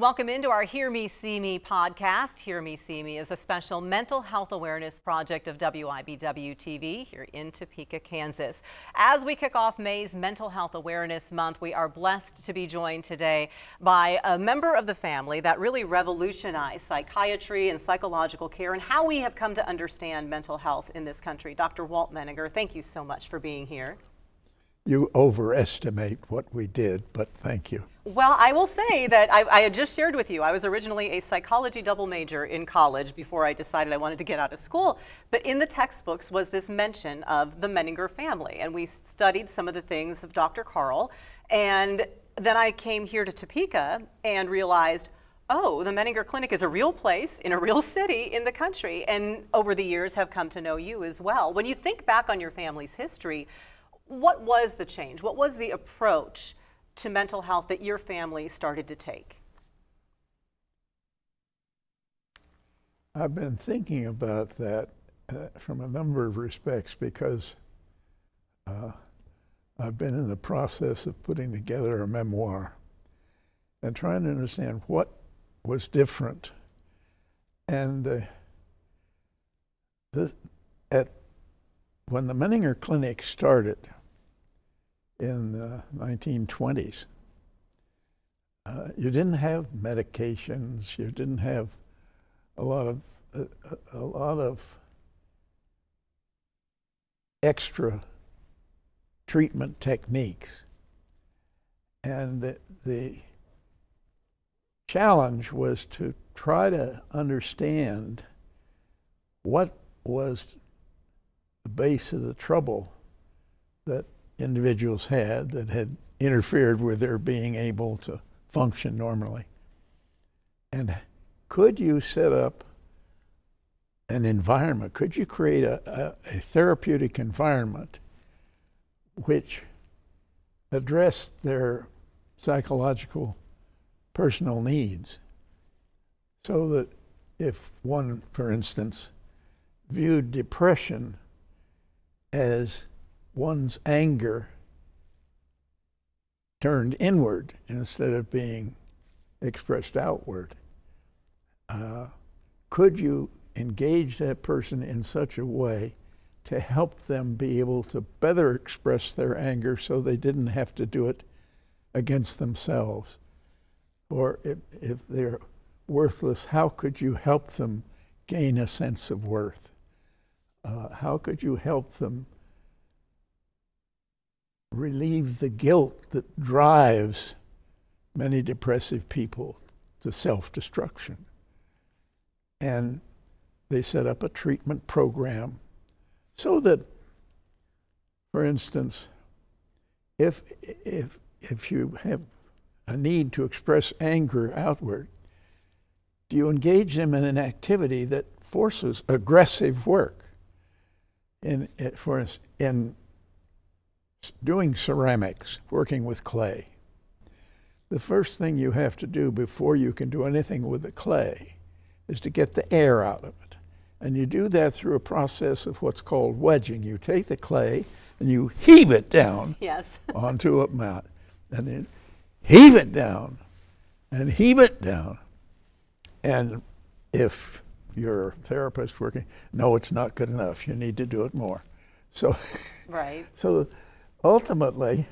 Welcome into our Hear Me, See Me podcast. Hear Me, See Me is a special mental health awareness project of WIBW TV here in Topeka, Kansas. As we kick off May's Mental Health Awareness Month, we are blessed to be joined today by a member of the family that really revolutionized psychiatry and psychological care and how we have come to understand mental health in this country. Dr. Walt Menninger, thank you so much for being here. You overestimate what we did, but thank you. Well, I will say that I had just shared with you, I was originally a psychology double major in college before I decided I wanted to get out of school. But in the textbooks was this mention of the Menninger family. And we studied some of the things of Dr. Karl. And then I came here to Topeka and realized, oh, the Menninger Clinic is a real place in a real city in the country. And over the years have come to know you as well. When you think back on your family's history, what was the change? What was the approach to mental health that your family started to take? I've been thinking about that from a number of respects because I've been in the process of putting together a memoir and trying to understand what was different. And when the Menninger Clinic started in the 1920s, you didn't have medications. You didn't have a lot of extra treatment techniques, and the challenge was to try to understand what was the base of the trouble that individuals had that had interfered with their being able to function normally. And could you set up an environment, could you create a therapeutic environment which addressed their psychological personal needs, so that if one, for instance, viewed depression as one's anger turned inward instead of being expressed outward, could you engage that person in such a way to help them be able to better express their anger so they didn't have to do it against themselves? Or if they're worthless, how could you help them gain a sense of worth? How could you help them relieve the guilt that drives many depressive people to self-destruction? And they set up a treatment program so that, for instance, if you have a need to express anger outward, do you engage them in an activity that forces aggressive work? For instance, in doing ceramics, working with clay, the first thing you have to do before you can do anything with the clay is to get the air out of it. And you do that through a process of what's called wedging. You take the clay and you heave it down onto a mat, and then heave it down and heave it down. And if your therapist working, no, it's not good enough. You need to do it more. So, right. So ultimately,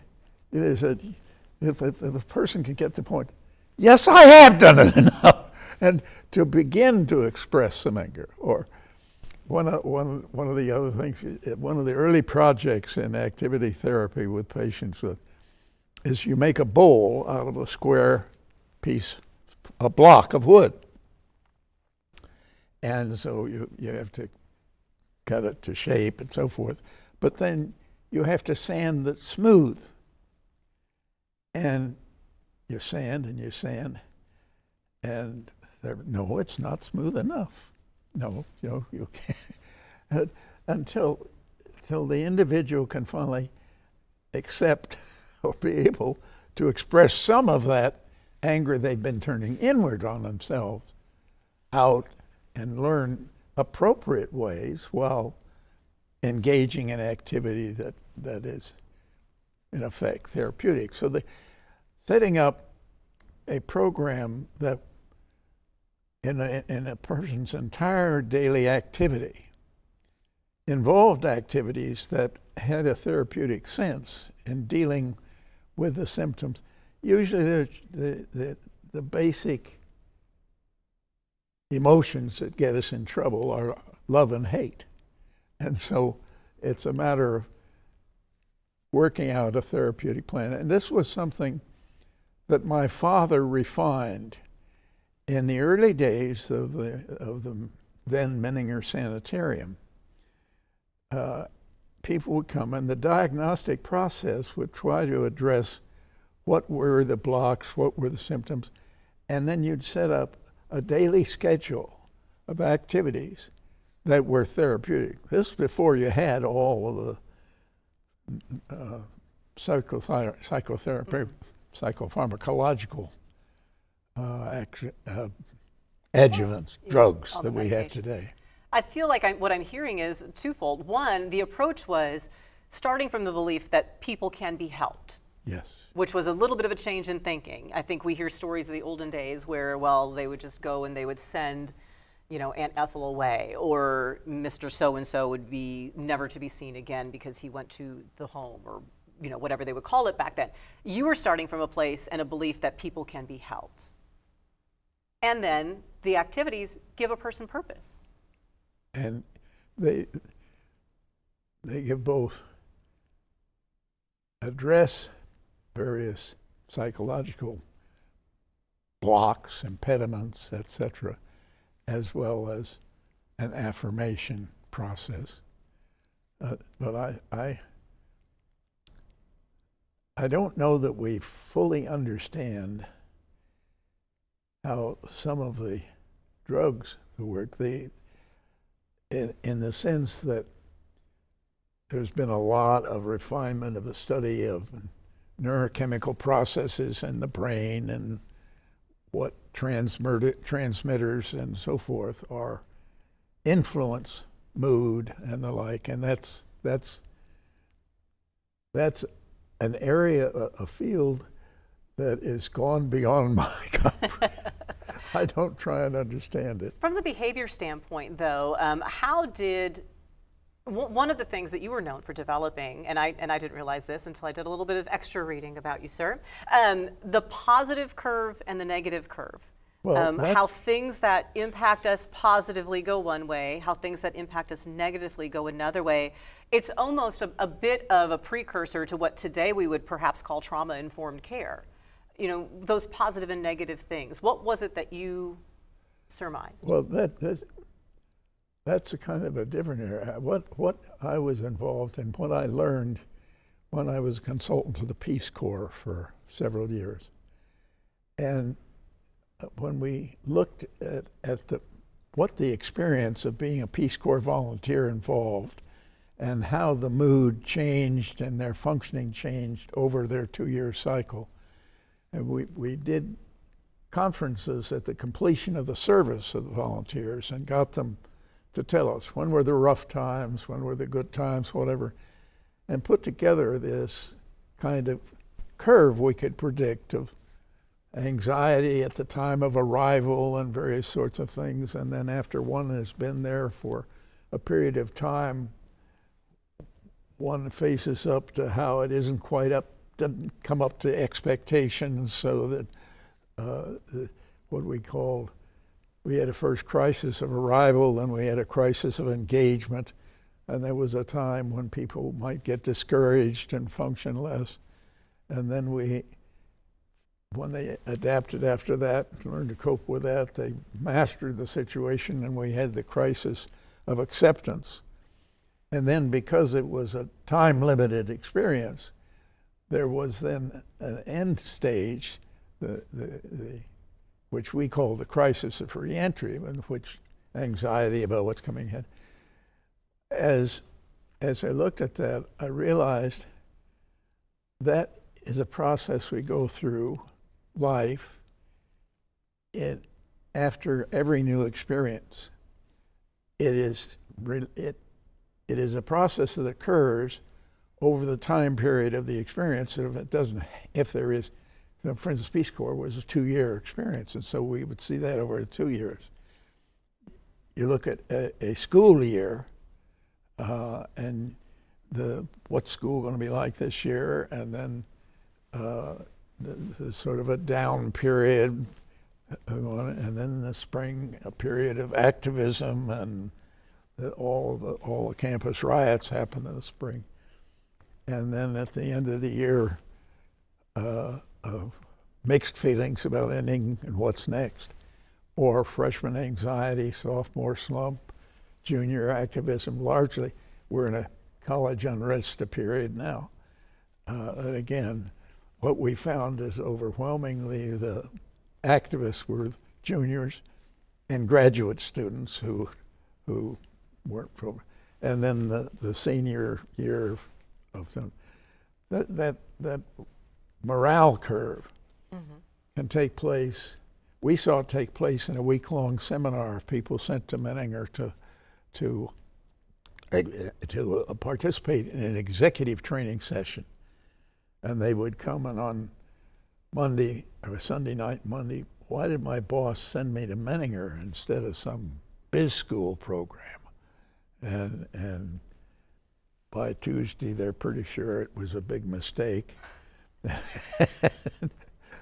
it is if the person can get the point, yes, I have done it enough, and to begin to express some anger. Or one of the other things, one of the early projects in activity therapy with patients is you make a bowl out of a square piece, a block of wood. And so you have to cut it to shape and so forth. But then you have to sand it smooth. And you sand and you sand. And no, it's not smooth enough. No, you can't. Until the individual can finally accept or be able to express some of that anger they've been turning inward on themselves out and learn appropriate ways while engaging in activity that is, in effect, therapeutic. So setting up a program that in a person's entire daily activity involved activities that had a therapeutic sense in dealing with the symptoms. Usually the basic emotions that get us in trouble are love and hate. And so it's a matter of working out a therapeutic plan. And this was something that my father refined in the early days of the then Menninger Sanitarium. People would come, and the diagnostic process would try to address what were the blocks, what were the symptoms, and then you'd set up a daily schedule of activities that were therapeutic. This before you had all of the psychotherapy, psychopharmacological adjuvants, drugs that we have today. I feel like what I'm hearing is twofold. One, the approach was starting from the belief that people can be helped. Yes. Which was a little bit of a change in thinking. I think we hear stories of the olden days where, well, they would just go and they would send, you know, Aunt Ethel away, or Mr. So-and-so would be never to be seen again because he went to the home, or, you know, whatever they would call it back then. You were starting from a place and a belief that people can be helped. And then the activities give a person purpose. And they give both address various psychological blocks, impediments, etc., as well as an affirmation process. But I don't know that we fully understand how some of the drugs work. In the sense that there's been a lot of refinement of the study of neurochemical processes in the brain and what transmitters and so forth are influence mood and the like, and that's an area, a field that is gone beyond my comprehension. I don't try and understand it. From the behavior standpoint, though, how did one of the things that you were known for developing, and I didn't realize this until I did a little bit of extra reading about you, sir, the positive curve and the negative curve. Well, how things that impact us positively go one way, how things that impact us negatively go another way. It's almost a bit of a precursor to what today we would perhaps call trauma-informed care. You know, those positive and negative things. What was it that you surmised? Well, that's a kind of a different area. What I was involved in, what I learned when I was a consultant to the Peace Corps for several years. And when we looked at what the experience of being a Peace Corps volunteer involved and how the mood changed and their functioning changed over their 2-year cycle, and we did conferences at the completion of the service of the volunteers and got them to tell us when were the rough times, when were the good times, whatever, and put together this kind of curve we could predict of anxiety at the time of arrival and various sorts of things, and then after one has been there for a period of time, one faces up to how it isn't quite up, doesn't come up to expectations, so that what we called, we had a first crisis of arrival, then we had a crisis of engagement, and there was a time when people might get discouraged and function less, and then when they adapted after that, learned to cope with that, they mastered the situation, and we had the crisis of acceptance. And then because it was a time-limited experience, there was then an end stage, which we call the crisis of reentry, in which anxiety about what's coming ahead. As I looked at that, I realized that is a process we go through life after every new experience. It is a process that occurs over the time period of the experience. If there is So for instance, Peace Corps was a 2-year experience, and so we would see that over 2 years. You look at a school year, and what's school going to be like this year, and then the sort of a down period, and then in the spring a period of activism, and all the campus riots happen in the spring, and then at the end of the year, mixed feelings about ending and what's next, or freshman anxiety, sophomore slump, junior activism. Largely, we're in a college unrest period now. And again, what we found is overwhelmingly the activists were juniors and graduate students who weren't from, and then the senior year of some, that morale curve can take place. We saw it take place in a week-long seminar of people sent to Menninger to participate in an executive training session. And they would come, and on Monday, or Sunday night, Monday, why did my boss send me to Menninger instead of some biz school program? And by Tuesday, they're pretty sure it was a big mistake.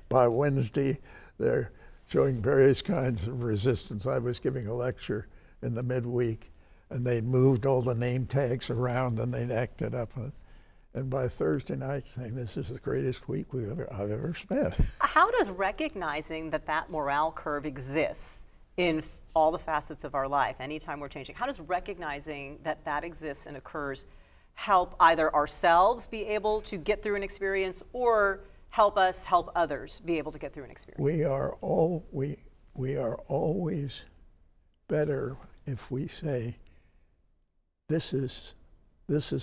By Wednesday, they're showing various kinds of resistance. I was giving a lecture in the midweek, and they'd moved all the name tags around, and they'd acted up. And by Thursday night, saying, this is the greatest week I've ever spent. How does recognizing that morale curve exists in all the facets of our life, anytime we're changing, how does recognizing that exists and occurs help either ourselves be able to get through an experience, or help us help others be able to get through an experience? We are always better if we say, this is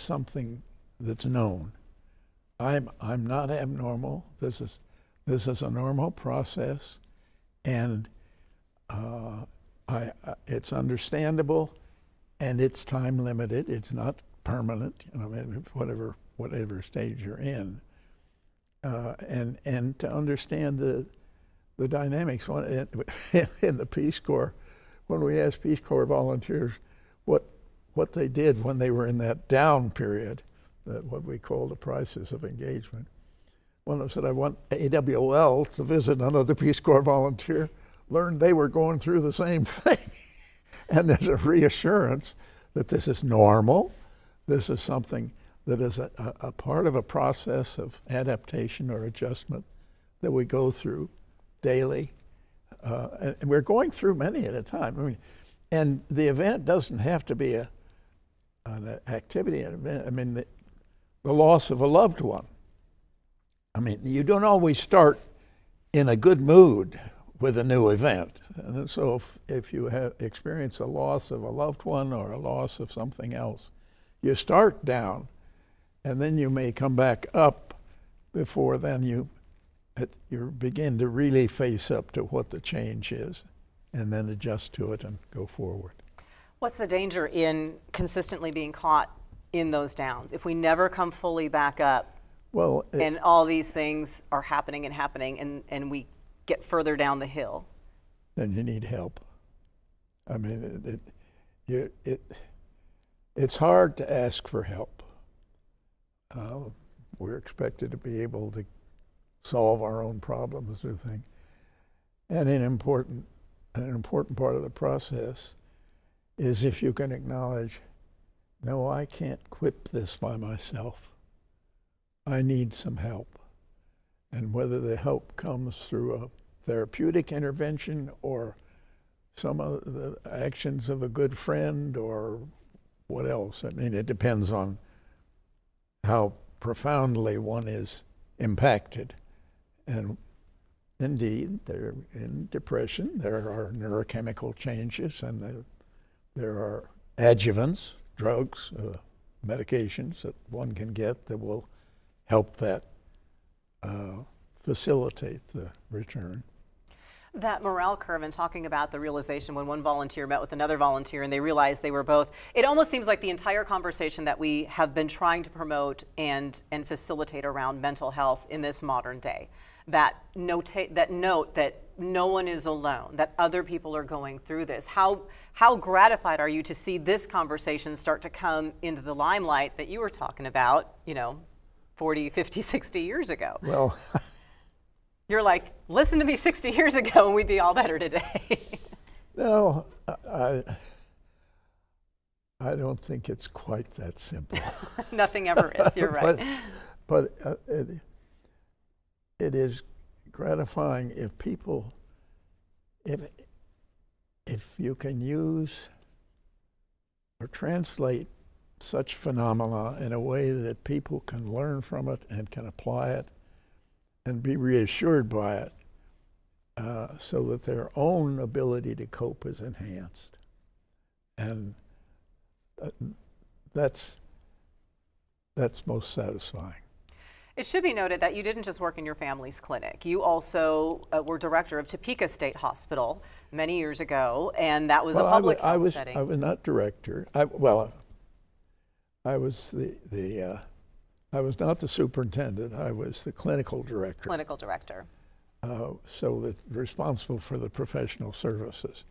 something that's known. I'm not abnormal. This is a normal process, and it's understandable, and it's time limited. It's not permanent. I mean, whatever stage you're in, and to understand the dynamics. In the Peace Corps, when we asked Peace Corps volunteers what they did when they were in that down period, that what we call the crisis of engagement, one of them said, I want AWL to visit another Peace Corps volunteer, learned they were going through the same thing. And there's a reassurance that this is normal. This is something that is a part of a process of adaptation or adjustment that we go through daily. And we're going through many at a time. I mean, and the event doesn't have to be an activity, an event. I mean, the loss of a loved one. I mean, you don't always start in a good mood with a new event. And so if you have experienced a loss of a loved one or a loss of something else, you start down, and then you may come back up before then you begin to really face up to what the change is, and then adjust to it and go forward. What's the danger in consistently being caught in those downs? If we never come fully back up, well, and all these things are happening and we get further down the hill, then you need help. I mean, it's hard to ask for help. We're expected to be able to solve our own problems or things. And an important part of the process is if you can acknowledge, no, I can't quit this by myself. I need some help. And whether the help comes through a therapeutic intervention or some of the actions of a good friend or what else. I mean, it depends on how profoundly one is impacted. And indeed, in depression, there are neurochemical changes, and there are adjuvants, drugs, medications that one can get that will help that facilitate the return. That morale curve, and talking about the realization when one volunteer met with another volunteer and they realized they were both, it almost seems like the entire conversation that we have been trying to promote and facilitate around mental health in this modern day. That note that no one is alone, that other people are going through this. How gratified are you to see this conversation start to come into the limelight that you were talking about, 40, 50, 60 years ago? Well, you're like, listen to me 60 years ago and we'd be all better today. no, I don't think it's quite that simple. Nothing ever is, you're right. But it is gratifying if people, if you can use or translate such phenomena in a way that people can learn from it and can apply it and be reassured by it, so that their own ability to cope is enhanced. And that's most satisfying. It should be noted that you didn't just work in your family's clinic. You also were director of Topeka State Hospital many years ago, and that was a public health setting. I was not director. I was I was not the superintendent. I was the clinical director. Clinical director. So responsible for the professional services.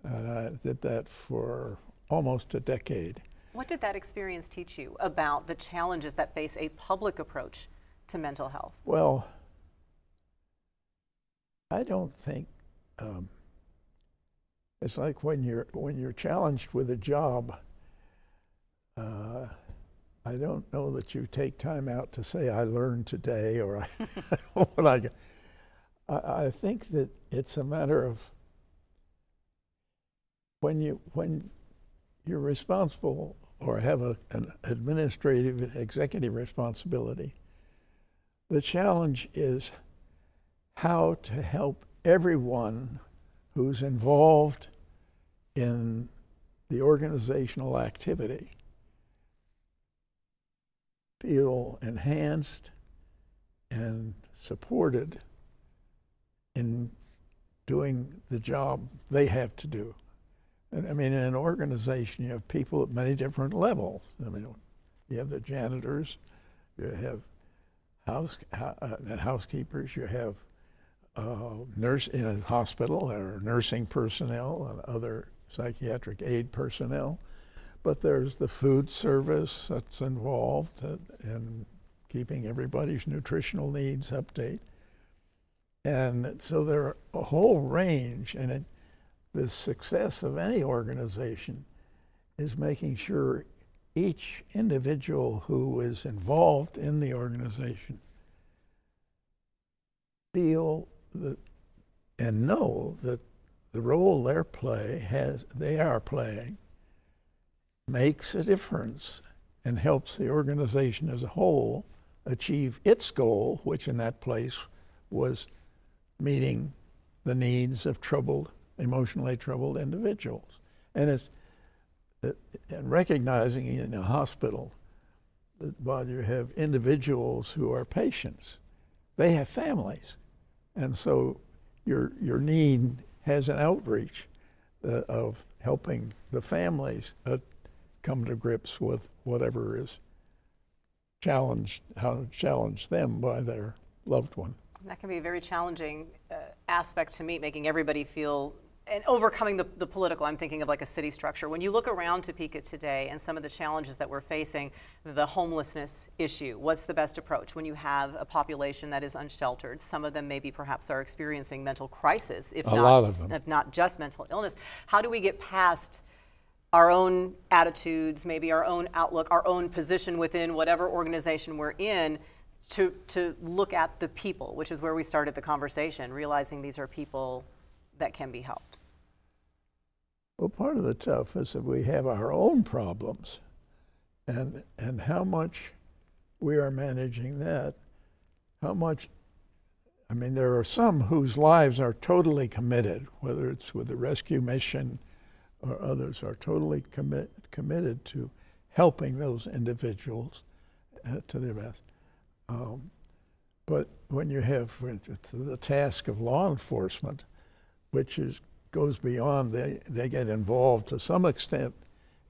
And I did that for almost a decade. What did that experience teach you about the challenges that face a public approach to mental health? Well, I don't think it's like when you're challenged with a job. I don't know that you take time out to say I learned today, or I think that it's a matter of when you're responsible or have an administrative executive responsibility. The challenge is how to help everyone who's involved in the organizational activity feel enhanced and supported in doing the job they have to do. And I mean, in an organization, you have people at many different levels. I mean, you have the janitors, you have housekeepers, you have nurse in a hospital, or nursing personnel and other psychiatric aid personnel. But there's the food service that's involved in keeping everybody's nutritional needs update. And so there are a whole range, and the success of any organization is making sure each individual who is involved in the organization feel that and know that the role they are playing makes a difference and helps the organization as a whole achieve its goal, which in that place was meeting the needs of emotionally troubled individuals. And and recognizing in a hospital that while you have individuals who are patients, they have families. And so your need has an outreach of helping the families come to grips with whatever is how to challenge them by their loved one. That can be a very challenging aspect to meet, making everybody feel, and overcoming the political. I'm thinking of like a city structure. When you look around Topeka today and some of the challenges that we're facing, the homelessness issue, what's the best approach when you have a population that is unsheltered? Some of them maybe perhaps are experiencing mental crisis, if not just mental illness. How do we get past our own attitudes, maybe our own outlook, our own position within whatever organization we're in, to look at the people, which is where we started the conversation, realizing these are people that can be helped? Well, part of the tough is that we have our own problems, and how much we are managing that. How much, I mean, there are some whose lives are totally committed, whether it's with the rescue mission or others, are totally committed to helping those individuals to their best. But when you have, for instance, the task of law enforcement, goes beyond. They get involved to some extent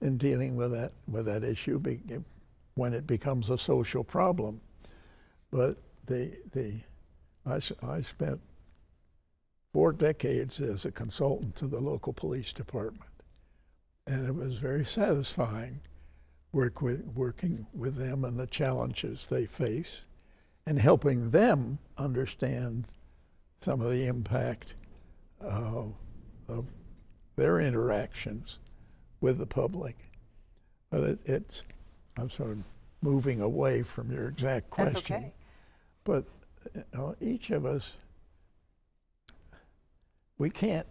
in dealing with that issue when it becomes a social problem. But I spent 4 decades as a consultant to the local police department, and it was very satisfying working with them and the challenges they face, and helping them understand some of the impact of their interactions with the public. But I'm sort of moving away from your exact question. That's okay. But each of us, we can't,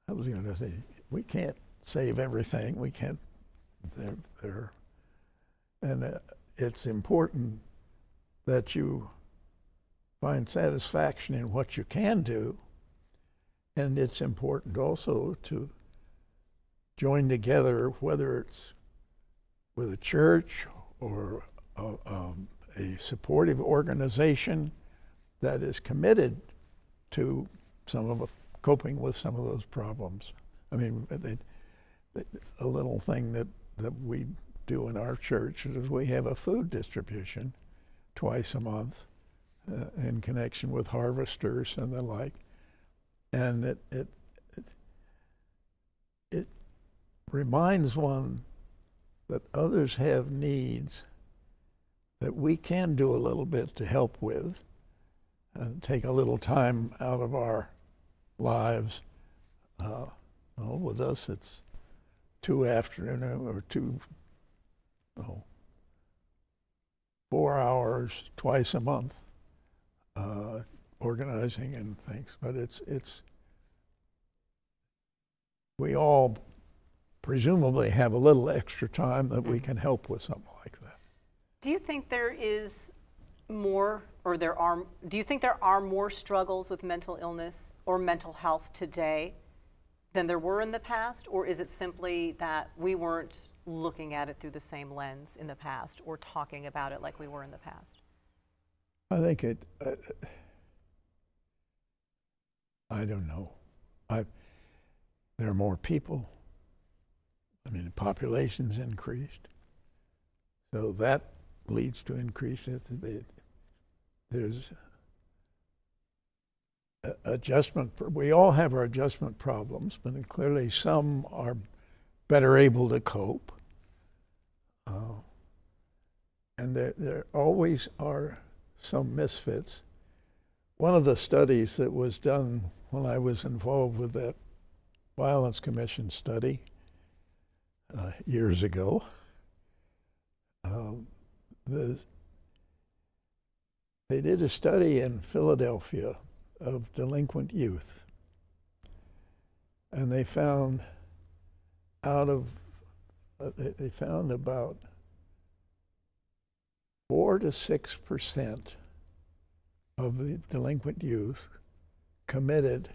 I was going to say, we can't save everything. We can't, and it's important that you find satisfaction in what you can do, and it's important also to join together, whether it's with a church or a supportive organization that is committed to coping with some of those problems. I mean, a little thing that we do in our church is we have a food distribution twice a month in connection with harvesters and the like, and it reminds one that others have needs that we can do a little bit to help with, and take a little time out of our lives. With us, it's 2 afternoons or 4 hours twice a month organizing and things. But we all presumably have a little extra time that we can help with something like that. Do you think there is more, or do you think there are more struggles with mental illness or mental health today than there were in the past? Or is it simply that we weren't looking at it through the same lens in the past, or talking about it like we were in the past? I think I don't know. There are more people. I mean, the population's increased, so that leads to increase. There's adjustment. We all have our adjustment problems, but clearly some are better able to cope. And there always are some misfits. One of the studies that was done when I was involved with that Violence Commission study years ago, they did a study in Philadelphia of delinquent youth, and they found they found about 4 to 6% of the delinquent youth committed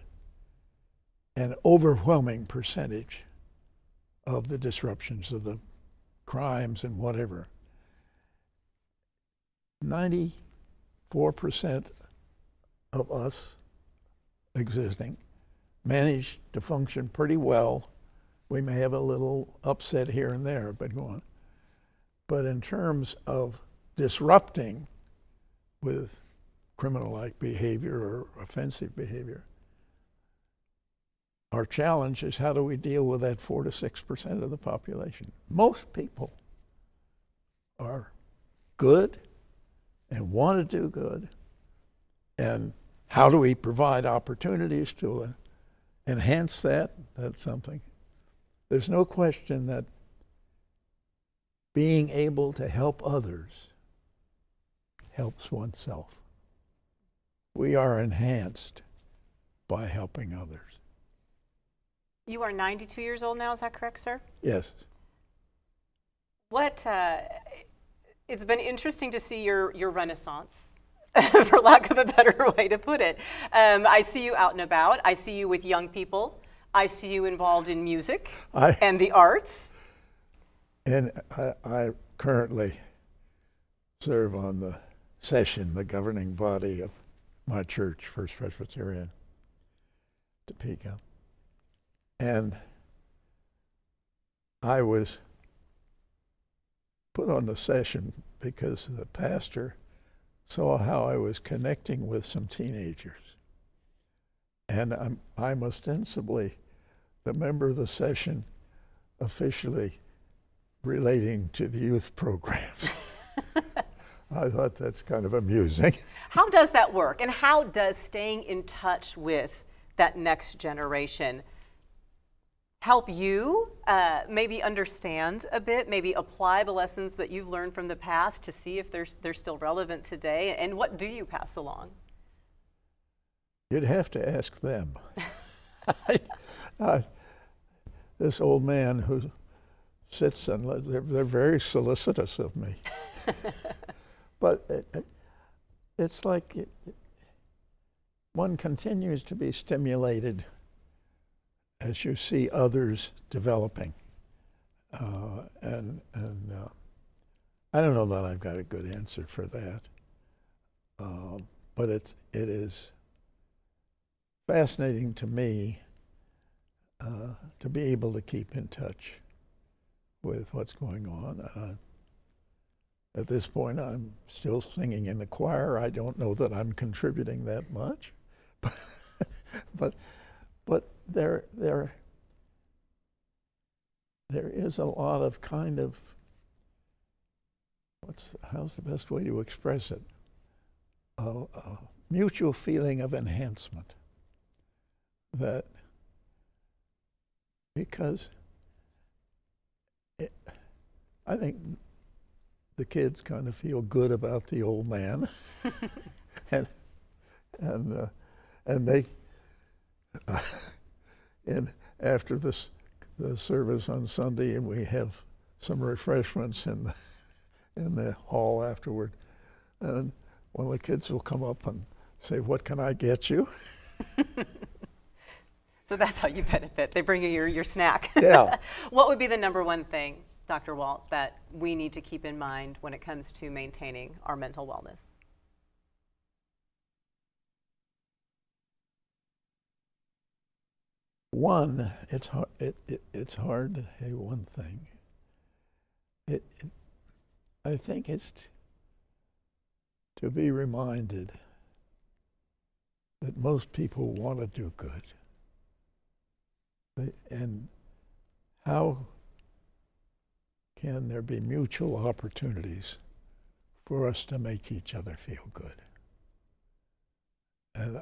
an overwhelming percentage of the disruptions of the crimes and whatever. 94% of us existing manage to function pretty well. We may have a little upset here and there, but go on. But in terms of disrupting with criminal-like behavior or offensive behavior, our challenge is how do we deal with that 4 to 6% of the population? Most people are good and want to do good, and how do we provide opportunities to enhance that? That's something. There's no question that being able to help others helps oneself. We are enhanced by helping others. You are 92 years old now, is that correct, sir? Yes. It's been interesting to see your renaissance, for lack of a better way to put it. I see you out and about. I see you with young people. I see you involved in music and the arts. And I currently serve on the session, the governing body of my church, First Presbyterian, Topeka. And I was put on the session because the pastor saw how I was connecting with some teenagers. And I'm ostensibly the member of the session officially relating to the youth program. I thought that's kind of amusing. How does that work? And how does staying in touch with that next generation help you maybe understand a bit, maybe apply the lessons that you've learned from the past to see if they're still relevant today? And what do you pass along? You'd have to ask them. This old man who sits and they're very solicitous of me. But it's like one continues to be stimulated as you see others developing. And I don't know that I've got a good answer for that. But it is fascinating to me to be able to keep in touch with what's going on. At this point, I'm still singing in the choir. I don't know that I'm contributing that much, but there is a lot of kind of how's the best way to express it? A mutual feeling of enhancement. That because I think the kids kind of feel good about the old man, and they and after the service on Sunday, and we have some refreshments in the hall afterward, and one of the kids will come up and say, "What can I get you?" So that's how you benefit. They bring you your snack. Yeah. What would be the number one thing, Dr. Walt, that we need to keep in mind when it comes to maintaining our mental wellness? One, it's hard. It's hard to say one thing. I think it's to be reminded that most people want to do good. And how can there be mutual opportunities for us to make each other feel good? And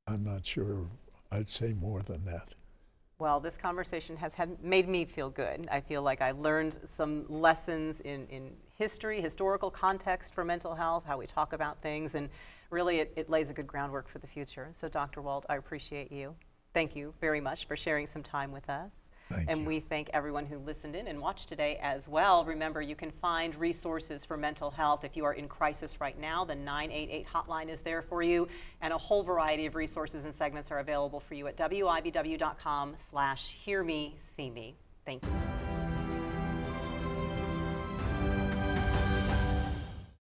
I'm not sure I'd say more than that. Well, this conversation has made me feel good. I feel like I learned some lessons in history, historical context for mental health, how we talk about things, and really it lays a good groundwork for the future. So Dr. Walt, I appreciate you. Thank you very much for sharing some time with us. Thank you. We thank everyone who listened in and watched today as well. Remember, you can find resources for mental health if you are in crisis right now. The 988 hotline is there for you, and a whole variety of resources and segments are available for you at WIBW.com/hearmeseeme. Thank you.